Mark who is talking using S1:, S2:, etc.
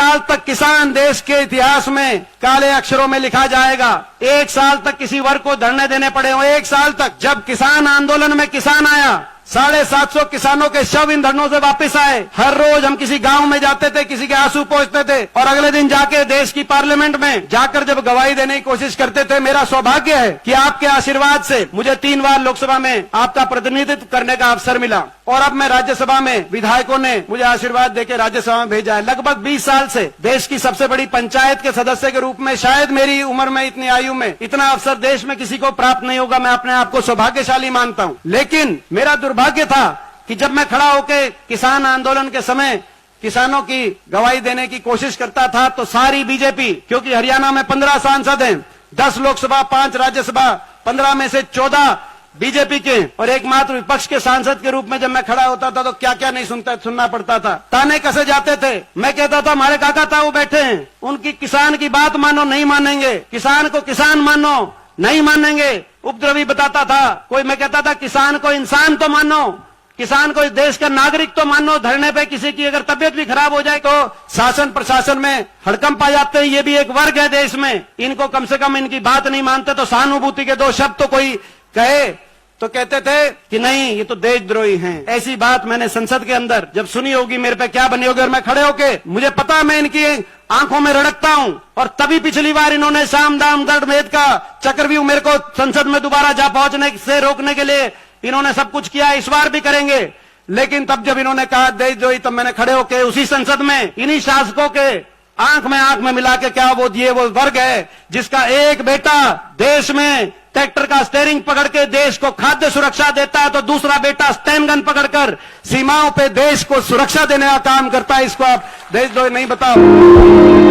S1: साल तक किसान देश के इतिहास में काले अक्षरों में लिखा जाएगा। 1 साल तक किसी वर्ग को धरने देने पड़े हो, 1 साल तक। जब किसान आंदोलन में किसान आया, 750 किसानों के शव इन धरनों से वापस आए। हर रोज हम किसी गांव में जाते थे, किसी के आंसू पोंछते थे और अगले दिन जाके देश की पार्लियामेंट में जाकर जब गवाही देने की कोशिश करते थे। मेरा सौभाग्य है कि आपके आशीर्वाद से मुझे 3 बार लोकसभा में आपका प्रतिनिधित्व करने का अवसर मिला और अब मैं राज्यसभा में, विधायकों ने मुझे आशीर्वाद देकर राज्यसभा में भेजा है। लगभग 20 साल से देश की सबसे बड़ी पंचायत के सदस्य के रूप में शायद मेरी उम्र में, इतनी आयु में इतना अवसर देश में किसी को प्राप्त नहीं होगा। मैं अपने आप को सौभाग्यशाली मानता हूं। लेकिन मेरा दुर्भाग्य था कि जब मैं खड़ा होकर किसान आंदोलन के समय किसानों की गवाही देने की कोशिश करता था तो सारी बीजेपी, क्योंकि हरियाणा में 15 सांसद हैं, 10 लोकसभा, 5 राज्यसभा, 15 में से 14 बीजेपी के और एकमात्र विपक्ष के सांसद के रूप में जब मैं खड़ा होता था तो क्या क्या नहीं सुनना पड़ता था। ताने कसे जाते थे। मैं कहता था हमारे काका ताऊ बैठे हैं, उनकी किसान की बात मानो, नहीं मानेंगे। किसान को किसान मानो, नहीं मानेंगे। उपद्रवी बताता था कोई। मैं कहता था किसान को इंसान तो मानो, किसान को इस देश का नागरिक तो मानो। धरने पे किसी की अगर तबियत भी खराब हो जाए तो शासन प्रशासन में हड़कंप आ जाते हैं। ये भी एक वर्ग है देश में, इनको कम से कम इनकी बात नहीं मानते तो सहानुभूति के 2 शब्द तो कोई कहे तो कहते थे कि नहीं, ये तो देशद्रोही हैं। ऐसी बात मैंने संसद के अंदर जब सुनी होगी, मेरे पे क्या बनी होगी। और मैं खड़े होके, मुझे पता, मैं इनकी आंखों में रड़कता हूं। और तभी पिछली बार इन्होंने साम दाम दंड भेद का चक्रव्यूह मेरे को संसद में दोबारा जा पहुंचने से रोकने के लिए इन्होंने सब कुछ किया, इस बार भी करेंगे। लेकिन तब जब इन्होंने कहा देशद्रोही, तब मैंने खड़े होके उसी संसद में इन्हीं शासकों के आंख में मिला के, क्या वो वर्ग है जिसका एक बेटा देश में ट्रैक्टर का स्टीयरिंग पकड़ के देश को खाद्य सुरक्षा देता है तो दूसरा बेटा स्टैन गन पकड़कर सीमाओं पे देश को सुरक्षा देने का काम करता है। इसको आप देशद्रोही नहीं बताओ।